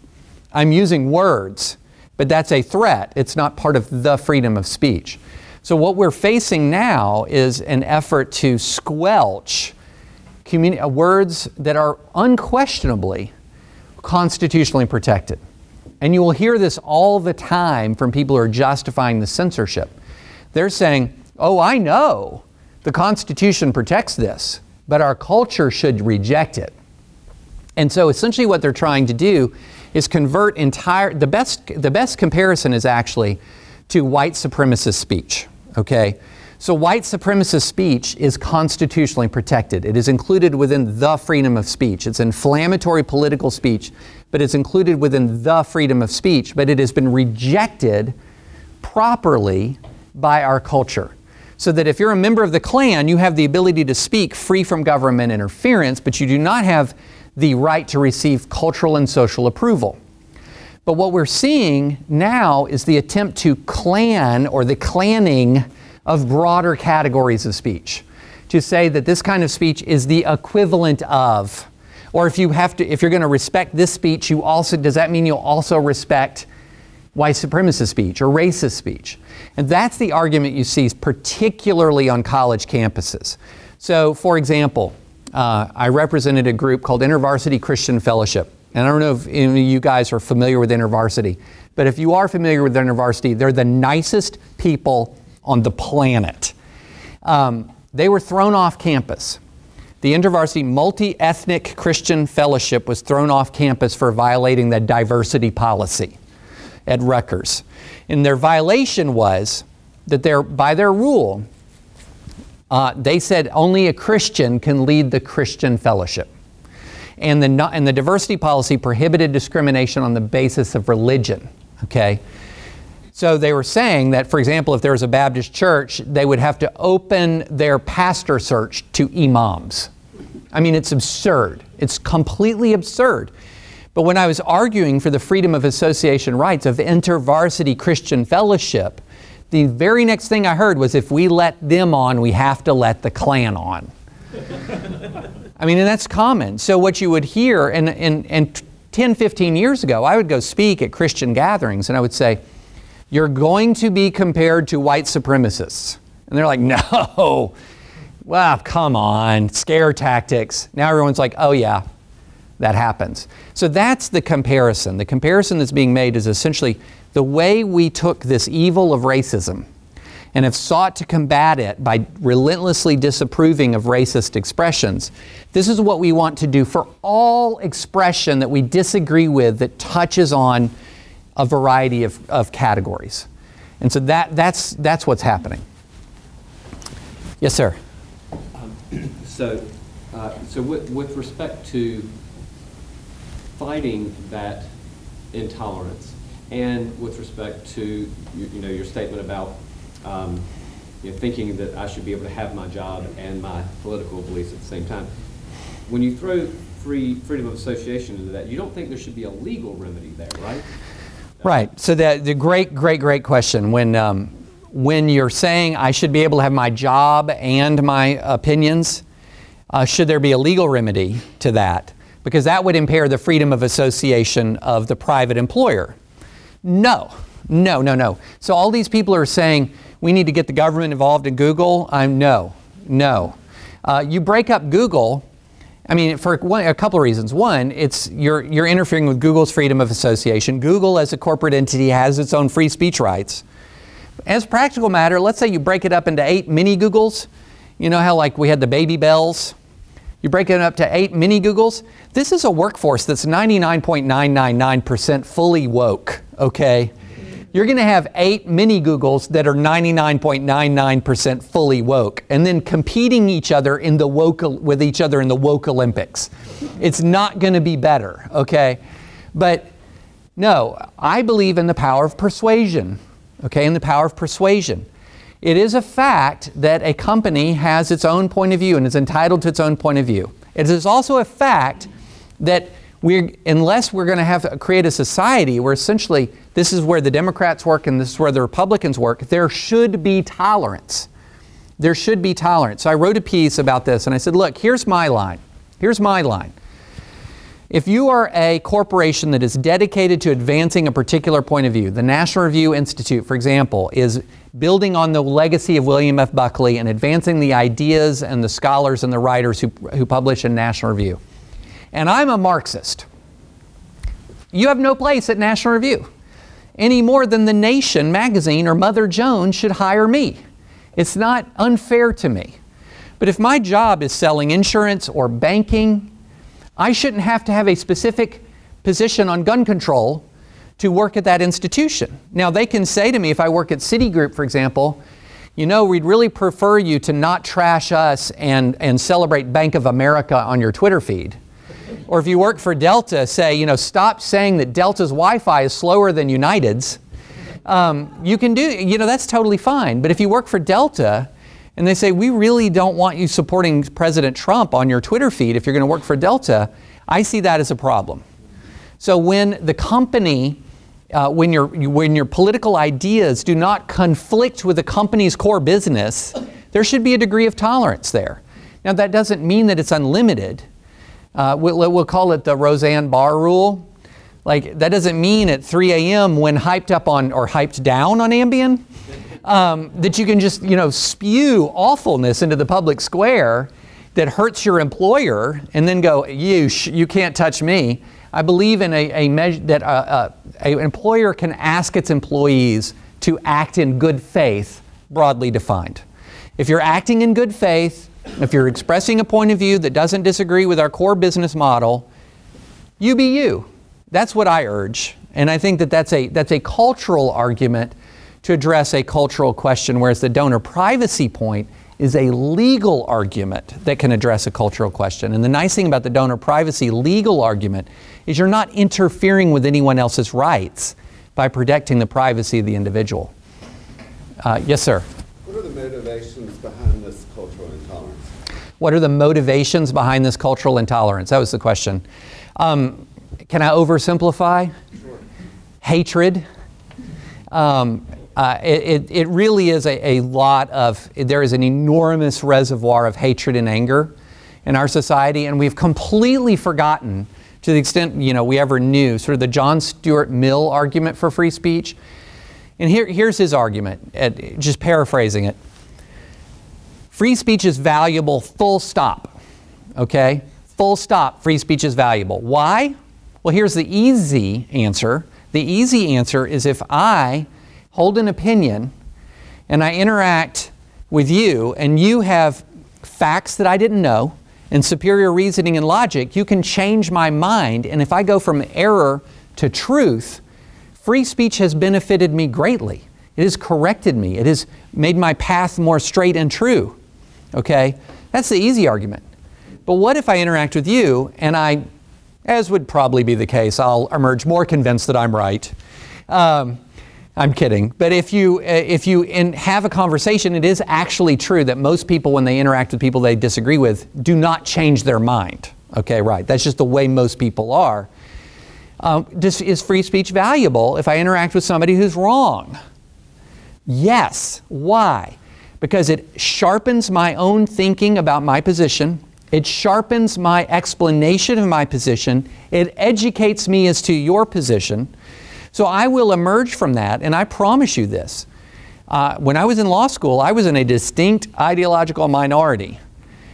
I'm using words, but that's a threat. It's not part of the freedom of speech. So what we're facing now is an effort to squelch words that are unquestionably constitutionally protected. And you will hear this all the time from people who are justifying the censorship. They're saying, oh, I know the Constitution protects this, but our culture should reject it. And so essentially what they're trying to do is convert the best comparison is actually to white supremacist speech, okay? So white supremacist speech is constitutionally protected. It is included within the freedom of speech. It's inflammatory political speech, but it's included within the freedom of speech, but it has been rejected properly by our culture. So that if you're a member of the Klan, you have the ability to speak free from government interference, but you do not have the right to receive cultural and social approval. But what we're seeing now is the attempt to clan or the clanning of broader categories of speech, to say that this kind of speech is the equivalent of, or if you're going to respect this speech, does that mean you'll also respect white supremacist speech or racist speech? And that's the argument you see particularly on college campuses. So, for example, I represented a group called InterVarsity Christian Fellowship. And I don't know if any of you guys are familiar with InterVarsity, but if you are familiar with InterVarsity, they're the nicest people on the planet. They were thrown off campus. The InterVarsity Multi-Ethnic Christian Fellowship was thrown off campus for violating the diversity policy at Rutgers. And their violation was that by their rule, they said only a Christian can lead the Christian fellowship. And the diversity policy prohibited discrimination on the basis of religion, okay? So they were saying that, for example, if there was a Baptist church, they would have to open their pastor search to imams. I mean, it's absurd. It's completely absurd. But when I was arguing for the freedom of association rights of InterVarsity Christian Fellowship, the very next thing I heard was, if we let them on, we have to let the Klan on. I mean, and that's common. So what you would hear, and 10, 15 years ago, I would go speak at Christian gatherings and I would say, you're going to be compared to white supremacists. And they're like, no, well, come on, scare tactics. Now everyone's like, oh yeah, that happens. So that's the comparison. The comparison that's being made is essentially the way we took this evil of racism and have sought to combat it by relentlessly disapproving of racist expressions. This is what we want to do for all expression that we disagree with that touches on a variety of categories. And so that's what's happening. Yes, sir. So with respect to fighting that intolerance, and with respect to your statement about thinking that I should be able to have my job and my political beliefs at the same time, when you throw freedom of association into that, you don't think there should be a legal remedy there, right? Right. So the great question. When you're saying I should be able to have my job and my opinions, should there be a legal remedy to that? Because that would impair the freedom of association of the private employer. No. So all these people are saying we need to get the government involved in Google. No. You break up Google. I mean, for a couple of reasons. One, you're interfering with Google's freedom of association. Google, as a corporate entity, has its own free speech rights. as a practical matter, let's say you break it up into 8 mini Googles. You know how like we had the baby bells? You break it up to 8 mini Googles. This is a workforce that's 99.999% fully woke, okay? You're going to have 8 mini Googles that are 99.99% fully woke, and then competing with each other in the woke Olympics. It's not going to be better, okay? But no, I believe in the power of persuasion, okay? In the power of persuasion. It is a fact that a company has its own point of view and is entitled to its own point of view. It is also a fact that unless we're going to create a society where essentially this is where the Democrats work and this is where the Republicans work, there should be tolerance. There should be tolerance. So I wrote a piece about this and I said, look, here's my line. Here's my line. If you are a corporation that is dedicated to advancing a particular point of view, the National Review Institute, for example, is building on the legacy of William F. Buckley and advancing the ideas and the scholars and the writers who publish in National Review. And I'm a Marxist. You have no place at National Review any more than The Nation magazine or Mother Jones should hire me. It's not unfair to me. But if my job is selling insurance or banking, I shouldn't have to have a specific position on gun control to work at that institution. Now, they can say to me, if I work at Citigroup, for example, you know, we'd really prefer you to not trash us and celebrate Bank of America on your Twitter feed. Or if you work for Delta, say, you know, stop saying that Delta's Wi-Fi is slower than United's. You can do, you know, that's totally fine. But if you work for Delta and they say, we really don't want you supporting President Trump on your Twitter feed if you're going to work for Delta, I see that as a problem. So when the company, when your political ideas do not conflict with the company's core business, there should be a degree of tolerance there. Now, that doesn't mean that it's unlimited. We'll call it the Roseanne Barr rule. Like, that doesn't mean at 3 a.m. when hyped up on or hyped down on Ambien, that you can just, you know, spew awfulness into the public square that hurts your employer and then go, you can't touch me. I believe in a measure that an employer can ask its employees to act in good faith, broadly defined. If you're acting in good faith, if you're expressing a point of view that doesn't disagree with our core business model, you be you. That's what I urge. And I think that that's a cultural argument to address a cultural question, whereas the donor privacy point is a legal argument that can address a cultural question. And the nice thing about the donor privacy legal argument is you're not interfering with anyone else's rights by protecting the privacy of the individual. Yes, sir? What are the motivations behind this cultural intolerance? What are the motivations behind this cultural intolerance? That was the question. Can I oversimplify? Sure. Hatred. It really is a lot of, there is an enormous reservoir of hatred and anger in our society, and we've completely forgotten, to the extent, you know, we ever knew, sort of the John Stuart Mill argument for free speech. And here's his argument, just paraphrasing it. Free speech is valuable, full stop. Okay? Full stop, free speech is valuable. Why? Well, here's the easy answer. The easy answer is if I hold an opinion and I interact with you and you have facts that I didn't know and superior reasoning and logic, you can change my mind. And if I go from error to truth, free speech has benefited me greatly. It has corrected me. It has made my path more straight and true. Okay? That's the easy argument. But what if I interact with you and I, as would probably be the case, I'll emerge more convinced that I'm right. I'm kidding. But if you have a conversation, it is actually true that most people, when they interact with people they disagree with, do not change their mind. Okay, right. That's just the way most people are. Is free speech valuable if I interact with somebody who's wrong? Yes. Why? Because it sharpens my own thinking about my position. It sharpens my explanation of my position. It educates me as to your position. So I will emerge from that, and I promise you this. When I was in law school, I was in a distinct ideological minority.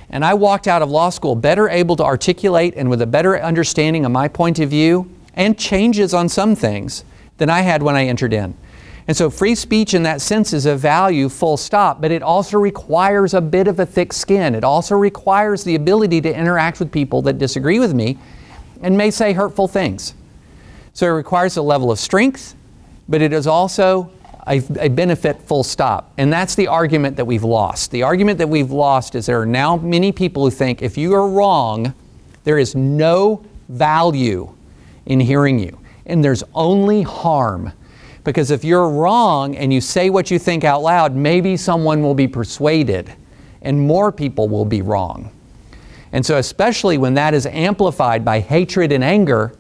And I walked out of law school better able to articulate and with a better understanding of my point of view and changes on some things than I had when I entered in. And so free speech in that sense is a value, full stop, but it also requires a bit of a thick skin. It also requires the ability to interact with people that disagree with me and may say hurtful things. So it requires a level of strength, but it is also a benefit, full stop. And that's the argument that we've lost. The argument that we've lost is there are now many people who think if you are wrong, there is no value in hearing you. And there's only harm. Because if you're wrong and you say what you think out loud, maybe someone will be persuaded and more people will be wrong. And so especially when that is amplified by hatred and anger,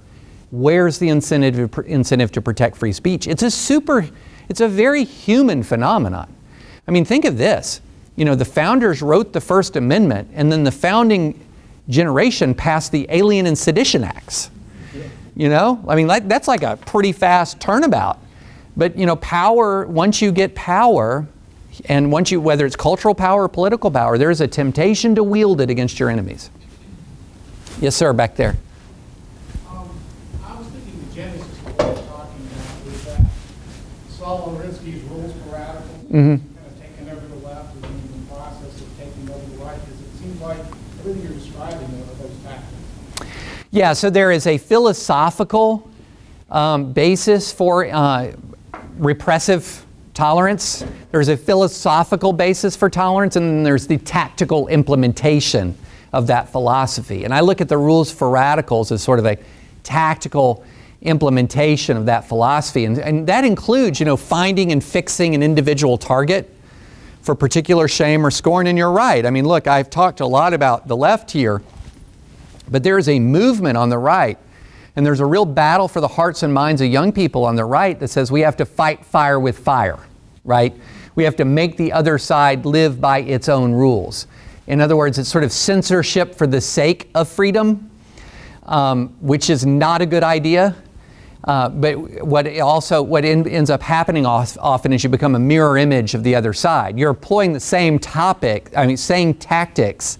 where's the incentive to protect free speech? It's a very human phenomenon. I mean, think of this. You know, the founders wrote the First Amendment and then the founding generation passed the Alien and Sedition Acts. You know, I mean, that's like a pretty fast turnabout. But, you know, power, once you get power, and once you, whether it's cultural power or political power, there is a temptation to wield it against your enemies. Yes, sir, back there. I was thinking the genesis of what we're talking about was that Saul Alinsky's rules for radicals kind of taking over the left and in the process of taking over the right, because it seems like everything you're describing are those tactics. Yeah, so there is a philosophical basis for repressive tolerance. There's a philosophical basis for tolerance, and then there's the tactical implementation of that philosophy. And I look at the rules for radicals as sort of a tactical implementation of that philosophy. And that includes, you know, finding and fixing an individual target for particular shame or scorn. And you're right. I mean, look, I've talked a lot about the left here, but there is a movement on the right. And there's a real battle for the hearts and minds of young people on the right that says we have to fight fire with fire, right? We have to make the other side live by its own rules. In other words, it's sort of censorship for the sake of freedom, which is not a good idea. But what ends up happening often is you become a mirror image of the other side. You're employing the same same tactics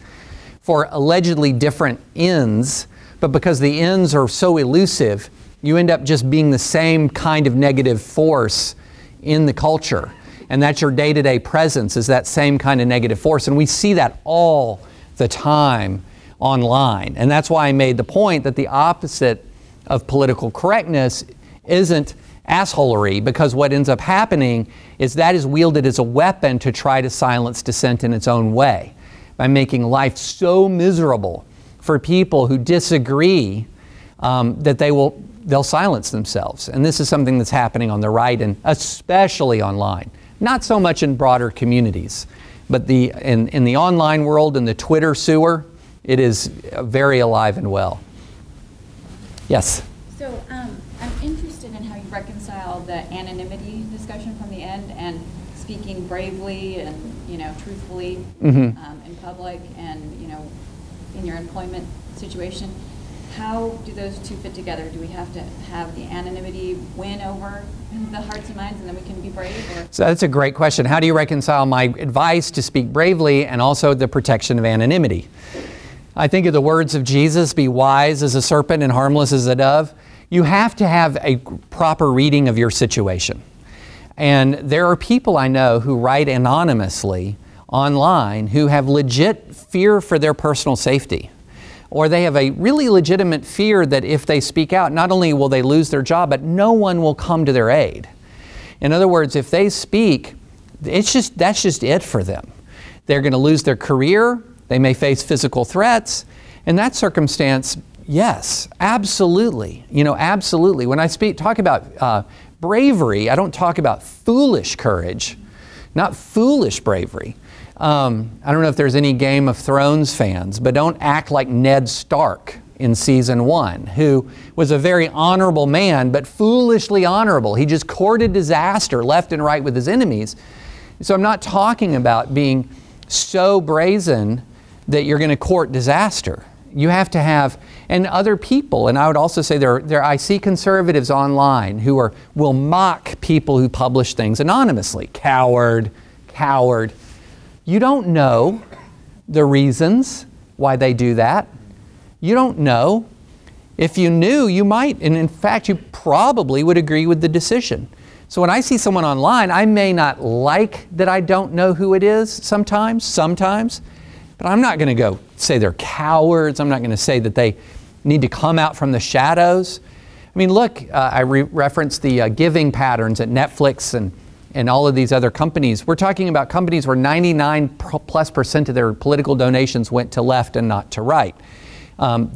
for allegedly different ends, but because the ends are so elusive, you end up just being the same kind of negative force in the culture. And that's your day-to-day presence, is that same kind of negative force. And we see that all the time online. And that's why I made the point that the opposite of political correctness isn't assholery, because what ends up happening is that is wielded as a weapon to try to silence dissent in its own way, by making life so miserable for people who disagree that they'll silence themselves. And this is something that's happening on the right, and especially online. Not so much in broader communities, but in the online world, in the Twitter sewer, it is very alive and well. Yes? So I'm interested in how you reconcile the anonymity discussion from the end and speaking bravely and, you know, truthfully in public and, you know, in your employment situation. How do those two fit together? Do we have to have the anonymity win over the hearts and minds and then we can be brave? Or? So that's a great question. How do you reconcile my advice to speak bravely and also the protection of anonymity? I think of the words of Jesus, be wise as a serpent and harmless as a dove. You have to have a proper reading of your situation. And there are people I know who write anonymously online who have legit fear for their personal safety. Or they have a really legitimate fear that if they speak out, not only will they lose their job, but no one will come to their aid. In other words, if they speak, that's just it for them. They're going to lose their career. They may face physical threats. In that circumstance, yes, absolutely. You know, absolutely. When I talk about bravery, I don't talk about foolish courage, not foolish bravery. I don't know if there's any Game of Thrones fans, but don't act like Ned Stark in season 1, who was a very honorable man, but foolishly honorable. He just courted disaster left and right with his enemies. So I'm not talking about being so brazen that you're going to court disaster. You have to have, and other people, and I would also say I see conservatives online who will mock people who publish things anonymously. Coward, coward. You don't know the reasons why they do that. You don't know. If you knew, you might, and in fact, you probably would agree with the decision. So when I see someone online, I may not like that I don't know who it is sometimes, but I'm not going to go say they're cowards. I'm not going to say that they need to come out from the shadows. I mean, look, I referenced the giving patterns at Netflix and all of these other companies. We're talking about companies where 99+% of their political donations went to left and not to right.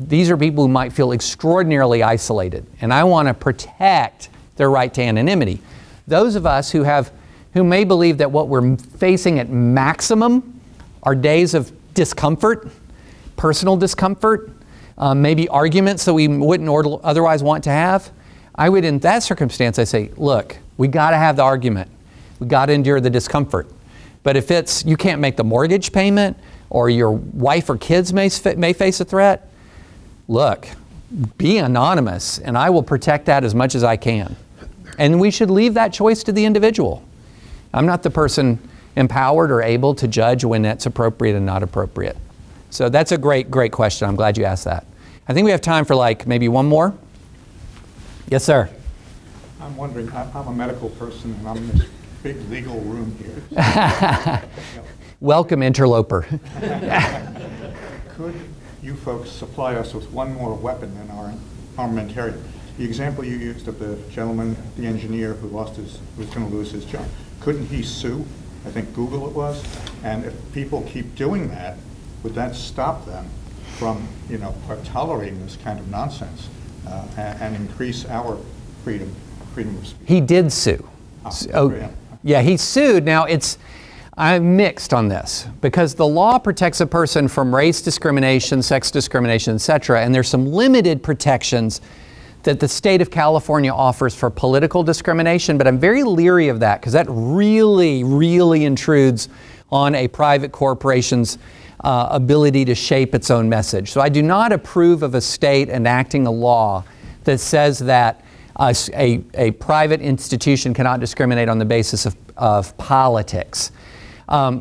These are people who might feel extraordinarily isolated, and I want to protect their right to anonymity. Those of us who may believe that what we're facing at maximum are days of discomfort, personal discomfort, maybe arguments that we wouldn't otherwise want to have. I would, in that circumstance, I say, look, we got to have the argument. We got to endure the discomfort. But if it's, you can't make the mortgage payment, or your wife or kids may face a threat, look, be anonymous, and I will protect that as much as I can. And we should leave that choice to the individual. I'm not the person empowered or able to judge when that's appropriate and not appropriate. So that's a great question. I'm glad you asked that. I think we have time for like maybe one more. Yes, sir. I'm wondering, I'm a medical person and I'm in this big legal room here. Welcome, interloper. Could you folks supply us with one more weapon in our armamentarium? The example you used of the gentleman, the engineer who was going to lose his job, couldn't he sue? I think Google it was. And if people keep doing that, would that stop them from, tolerating this kind of nonsense and increase our freedom of speech? He did sue. Yeah, he sued. Now I'm mixed on this because the law protects a person from race discrimination, sex discrimination, etc. And there's some limited protections that the state of California offers for political discrimination, but I'm very leery of that because that really, really intrudes on a private corporation's ability to shape its own message. So I do not approve of a state enacting a law that says that a private institution cannot discriminate on the basis of politics.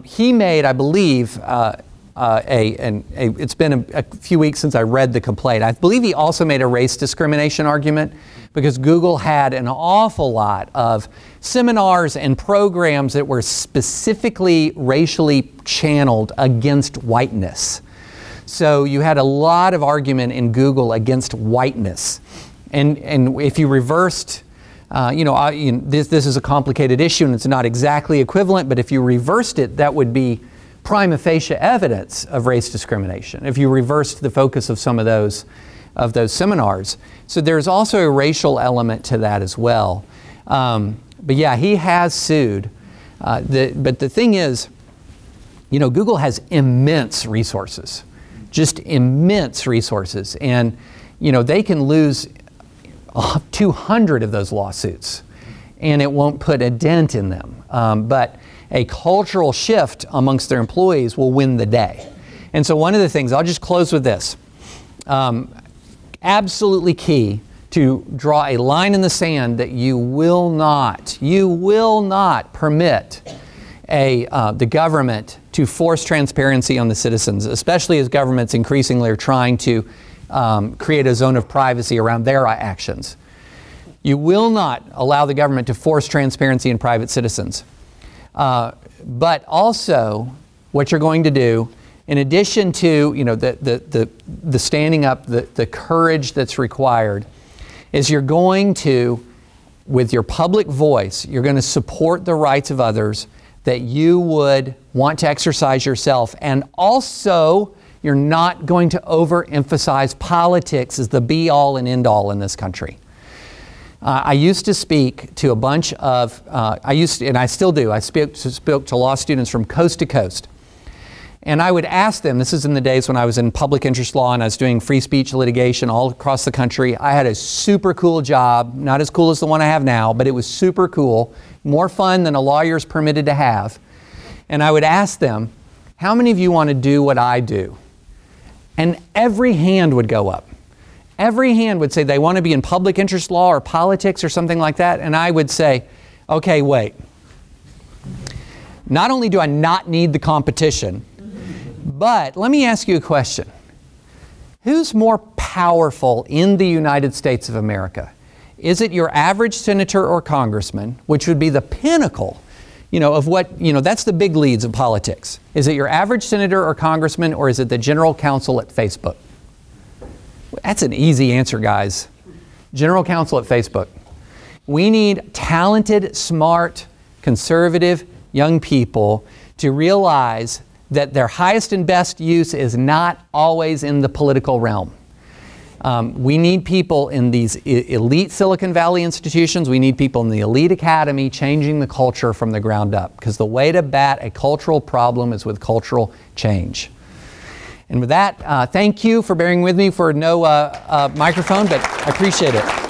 He made, I believe, it's been a few weeks since I read the complaint. I believe he also made a race discrimination argument because Google had an awful lot of seminars and programs that were specifically racially channeled against whiteness. So you had a lot of argument in Google against whiteness. And if you reversed, this is a complicated issue and it's not exactly equivalent, but if you reversed it, that would be prima facie evidence of race discrimination if you reversed the focus of some of those seminars. So there's also a racial element to that as well. But yeah, he has sued. But the thing is, Google has immense resources, just immense resources. And, they can lose 200 of those lawsuits and it won't put a dent in them. But a cultural shift amongst their employees will win the day. And so one of the things, I'll just close with this, absolutely key to draw a line in the sand that you will not permit the government to force transparency on the citizens, especially as governments increasingly are trying to create a zone of privacy around their actions. You will not allow the government to force transparency in private citizens. But also, what you're going to do, in addition to the standing up, the courage that's required, is you're going to, with your public voice, you're going to support the rights of others that you would want to exercise yourself, and also you're not going to overemphasize politics as the be-all and end-all in this country. I used to speak to a bunch of, and I still do, I spoke to law students from coast to coast. And I would ask them, this is in the days when I was in public interest law and I was doing free speech litigation all across the country. I had a super cool job, not as cool as the one I have now, but it was super cool, more fun than a lawyer's permitted to have. And I would ask them, how many of you want to do what I do? And every hand would go up. Every hand would say they want to be in public interest law or politics or something like that. And I would say, okay, wait. Not only do I not need the competition, but let me ask you a question. Who's more powerful in the United States of America? Is it your average senator or congressman, which would be the pinnacle, of what, that's the big leads of politics. Is it your average senator or congressman, or is it the general counsel at Facebook? That's an easy answer, guys. General counsel at Facebook. We need talented, smart, conservative young people to realize that their highest and best use is not always in the political realm. We need people in these elite Silicon Valley institutions. We need people in the elite academy changing the culture from the ground up, because the way to bat a cultural problem is with cultural change. And with that, thank you for bearing with me for no microphone, but I appreciate it.